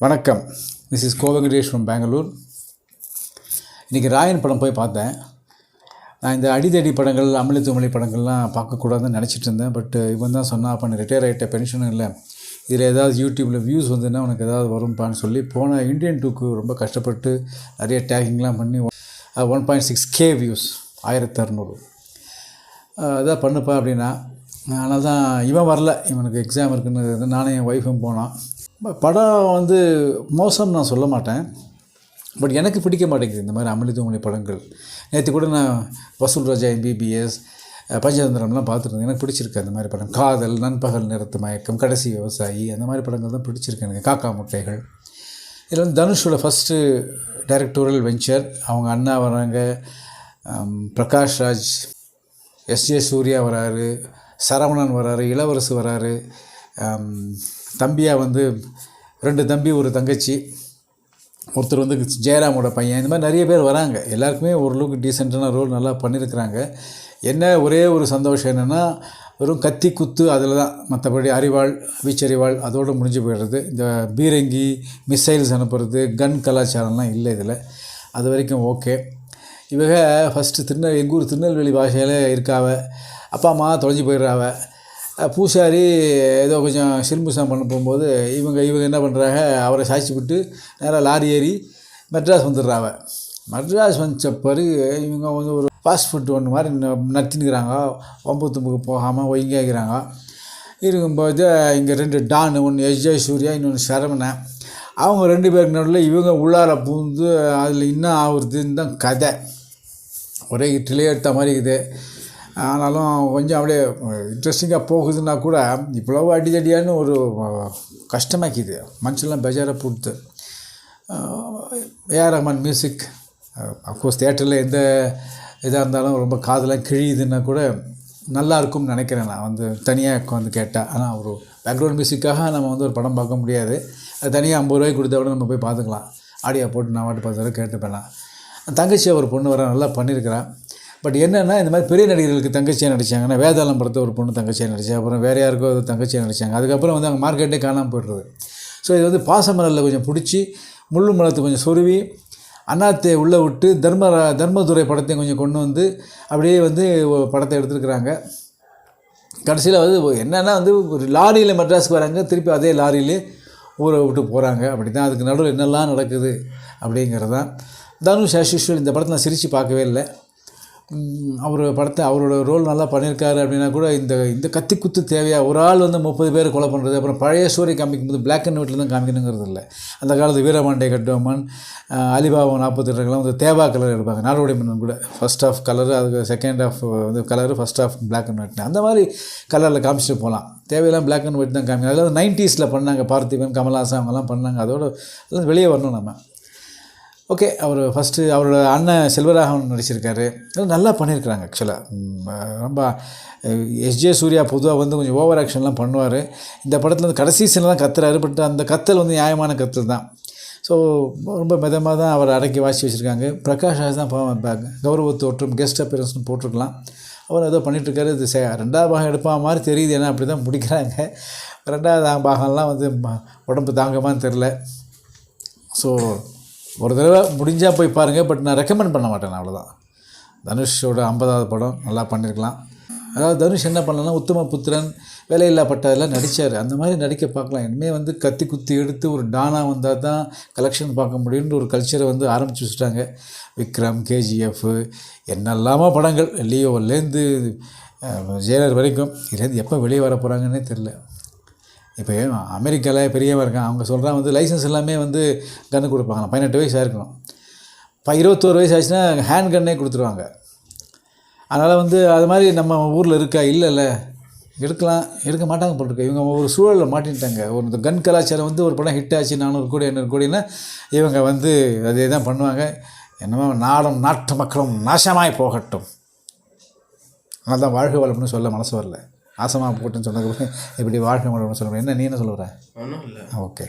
வணக்கம். This is Govenkatesh from Bangalore. இன்றைக்கி ராயன் படம் போய் பார்த்தேன். நான் இந்த அடிதடி படங்கள், அமளி துமளி படங்கள்லாம் பார்க்கக்கூடாதுன்னு நினச்சிட்டு இருந்தேன். பட் இவன் தான் சொன்னால், அப்போ நீ ரிட்டையர் ஆகிட்ட, பென்ஷனும் இல்லை, இதில் ஏதாவது யூடியூப்பில் வியூஸ் வந்துன்னா உனக்கு ஏதாவது வரும்ப்பான்னு சொல்லி போன இந்தியன் 2க்கு ரொம்ப கஷ்டப்பட்டு நிறைய டேகிங்லாம் பண்ணி 1.6K வியூஸ், 1600 அதான் பண்ணுப்பா அப்படின்னா. அதனால தான் இவன் வரல, இவனுக்கு எக்ஸாம் இருக்குன்னு நானே என் ஒய்ஃபும் போனான். படம் வந்து மோசம் நான் சொல்ல மாட்டேன், பட் எனக்கு பிடிக்க மாட்டேங்குது இந்த மாதிரி அமளி துமளி படங்கள். நேற்று கூட நான் வசூல் ராஜா, MBBS, பஞ்சதந்திரம்லாம் பார்த்துருந்தேன். எனக்கு பிடிச்சிருக்கு அந்த மாதிரி படம். காதல், நண்பகல் நேரத்து மயக்கம், கடைசி விவசாயி, அந்த மாதிரி படங்கள் தான் பிடிச்சிருக்கு எனக்கு. காக்கா முட்டைகள். இதில் வந்து தனுஷோட ஃபஸ்ட்டு டைரக்டோரியல் வெஞ்சர். அவங்க அண்ணா வராங்க, பிரகாஷ் ராஜ், SJ சூர்யா வராரு, சரவணன் வராரு, இளவரசு வராரு, தம்பியாக வந்து 2 தம்பி ஒரு தங்கச்சி, ஒருத்தர் வந்து ஜெயராமோட பையன், இந்த மாதிரி நிறைய பேர் வராங்க. எல்லாருக்குமே ஓரளவுக்கு டீசெண்டான ரோல் நல்லா பண்ணியிருக்கிறாங்க. என்ன ஒரே ஒரு சந்தோஷம் என்னென்னா, வெறும் கத்தி குத்து அதில் தான், மற்றபடி அரிவாள், வீச்சரிவாள் அதோடு முடிஞ்சு போயிடுறது. இந்த பீரங்கி, மிசைல்ஸ் அனுப்புறது, கன் கலாச்சாரம்லாம் இல்லை இதில். அது வரைக்கும் ஓகே. இவங்க ஃபஸ்ட்டு எங்கள் ஊர் திருநெல்வேலி பாஷையில் இருக்காவ, அப்பா அம்மா தொலைஞ்சி போயிடுறாவ. பூசாரி ஏதோ கொஞ்சம் சில்முசம் பண்ண போகும்போது இவங்க என்ன பண்ணுறாங்க, அவரை சாய்ச்சி விட்டு நேராக லாரி ஏறி மெட்ராஸ் வந்துடுறாவ. மெட்ராஸ் வந்த பிறகு இவங்க வந்து ஒரு ஃபாஸ்ட் ஃபுட் ஒன்று மாதிரி நத்தினுக்கிறாங்க. ஒம்பத்தும்புக்கு போகாமல் ஒய்ங்காகிறாங்க. இருக்கும்போது இங்கே 2 டான், ஒன்று SJ சூர்யா, இன்னொன்று சரவணன். அவங்க 2 பேருக்கு நடுவில் இவங்க உள்ளார பூந்து அதில் இன்னும் ஆகுறதுன்னு தான் கதை. ஒரே இட்லியே எடுத்த மாதிரி இருக்குது. ஆனாலும் கொஞ்சம் அப்படியே இன்ட்ரெஸ்டிங்காக போகுதுன்னா கூட இவ்வளவு அடிதடியான்னு ஒரு கஷ்டமாக்கிது. மனுஷெல்லாம் பெஜாராக போடுது. ஏஆர் ரஹ்மான் மியூசிக், அஃப்கோர்ஸ் தியேட்டரில் எந்த இதாக இருந்தாலும் ரொம்ப காதெல்லாம் கிழியுதுன்னா கூட நல்லாயிருக்கும்னு நினைக்கிறேன். நான் வந்து தனியாக வந்து கேட்டேன். ஆனால் ஒரு பேக்ரவுண்ட் மியூசிக்காக நம்ம வந்து ஒரு படம் பார்க்க முடியாது. அது தனியாக 50 ரூபாய்க்கு கொடுத்தா கூட நம்ம போய் பார்த்துக்கலாம். ஆடியோ போட்டு நான் வாட்டு 10 தடவை கேட்டுப்பேன். தங்கச்சி ஒரு பொண்ணு வர நல்லா பண்ணியிருக்கிறேன். பட் என்னென்னா, இந்த மாதிரி பெரிய நடிகர்களுக்கு தங்கச்சியாக நடித்தாங்கன்னா, வேதாளம் படத்தை ஒரு பொண்ணு தங்கச்சியாக நடித்தா, அப்புறம் வேறு யாருக்கோ தங்கச்சியாக நடித்தாங்க. அதுக்கப்புறம் வந்து அவங்க மார்க்கெட்டே காணாமல் போய்டுறது. ஸோ இது வந்து பாசமலரில் கொஞ்சம் பிடிச்சி, முள்ளு மலத்தை கொஞ்சம் சொருவி, அண்ணாத்தை உள்ளே விட்டு, தர்மதுரை படத்தையும் கொஞ்சம் கொண்டு வந்து அப்படியே வந்து படத்தை எடுத்துருக்குறாங்க. கடைசியில் வந்து என்னென்னா வந்து ஒரு லாரியில் மெட்ராஸுக்கு வராங்க, திருப்பி அதே லாரியிலே ஊரை விட்டு போகிறாங்க. அப்படி தான். அதுக்கு நடுவில் என்னெல்லாம் நடக்குது அப்படிங்கிறது தான். தனுஷ் ஆஸ் யூஷுவல் இந்த படத்தை நான் சிரித்து பார்க்கவே இல்லை. அவரோட ரோல் நல்லா பண்ணியிருக்காரு அப்படின்னா கூட இந்த கத்தி குத்து தேவையா? ஒரு ஆள் வந்து 30 பேர் கொலை பண்ணுறது, அப்புறம் பழைய ஸ்டோரி காமிக்கும்போது பிளாக் அண்ட் ஒயிட்டில் தான் காமிக்கணுங்கிறது இல்லை. அந்த காலத்து வீரபாண்டிய கட்டபொம்மன், அலிபாபா 42 வந்து தேவா கலர் எடுப்பாங்க. நாடோடி மன்னன் கூட ஃபஸ்ட் ஆஃப் கலரு, அதுக்கு செகண்ட் ஆஃப் வந்து colour, first half black and white. அந்த மாதிரி கலரில் காமிச்சிட்டு போகலாம். தேவையெல்லாம் பிளாக் அண்ட் ஒயிட் தான் காமிக்கணும். அதாவது 90s பண்ணாங்க. பார்த்திபன், கமல்ஹாசன் அவங்கெல்லாம் பண்ணாங்க. அதோடு எல்லாம் வெளியே வரணும் நம்ம. ஓகே. ஃபஸ்ட்டு அவரோட அண்ணன் செல்வராகவன் நடிச்சிருக்காரு. நல்லா பண்ணியிருக்கிறாங்க. ஆக்சுவலாக ரொம்ப SJ சூர்யா பொதுவாக வந்து கொஞ்சம் ஓவர் ஆக்ஷன்லாம் பண்ணுவார். இந்த படத்தில் வந்து கடைசி சீனில் தான் கத்துறாரு. பட் அந்த கத்தல் வந்து நியாயமான கத்தல் தான். ஸோ ரொம்ப மிதமாக தான் அவர் அடக்கி வாசி வச்சுருக்காங்க. பிரகாஷ் ராஜ் தான் கௌரவத்தோற்றும் கெஸ்ட் அப்பியரன்ஸ்னு போட்டிருக்கலாம். அவர் ஏதோ பண்ணிகிட்ருக்காரு. இது 2வது பாகம் எடுப்பா மாதிரி தெரியுது. ஏன்னா அப்படி தான் பிடிக்கிறாங்க. 2வது பாகம்லாம் வந்து உடம்பு தாங்கமான்னு தெரில. ஸோ ஒரு தடவை முடிஞ்சால் போய் பாருங்கள். பட் நான் ரெக்கமெண்ட் பண்ண மாட்டேன். அவ்வளோதான். தனுஷோட 50வது படம் நல்லா பண்ணியிருக்கலாம். அதாவது தனுஷ் என்ன பண்ணலன்னா, உத்தம புத்திரன், வேலையில்லா பட்டதெல்லாம் நடித்தார். அந்த மாதிரி நடிக்க பார்க்கலாம். இனிமேல் வந்து கத்தி குத்தி எடுத்து ஒரு டானாக வந்தால் தான் கலெக்ஷன் பார்க்க முடியுன்ற ஒரு கல்ச்சரை வந்து ஆரம்பித்து வச்சுட்டாங்க. விக்ரம், KGF, என்னெல்லாமோ படங்கள், லியோலேருந்து ஜெயலர் வரைக்கும். இதுலேருந்து எப்போ வெளியே வர போகிறாங்கன்னே தெரில. இப்போ அமெரிக்காவில் பெரியவன் இருக்கான், அவங்க சொல்கிறான் வந்து லைசன்ஸ் எல்லாமே வந்து கன்று கொடுப்பாங்க. 18 வயசு ஆயிருக்கணும். 21 வயசு ஆச்சுன்னா ஹேண்ட் கன்னே கொடுத்துருவாங்க. அதனால் வந்து அது மாதிரி நம்ம ஊரில் இருக்கா? இல்லைல்ல, எடுக்க மாட்டாங்க போட்டிருக்க. இவங்க ஒரு சூழலில் மாட்டின்ட்டாங்க. ஒரு கன் கலாச்சாரம் வந்து ஒரு படம் ஹிட் ஆச்சு, 400 கோடி 500 கோடின்னா இவங்க வந்து அதே தான் பண்ணுவாங்க. என்னமோ நாட்டு மக்களும் நாசமாய் போகட்டும், அதனால் தான் வாழ்க வளம்னு சொல்ல மனசு வரல. நாசமாக போட்டுன்னு சொன்னதுக்கு இப்படி வாழ்க்கை வளம்னு சொல்ல. என்ன நீ என்ன சொல்லுற? ஒன்றும் இல்லை. ஓகே.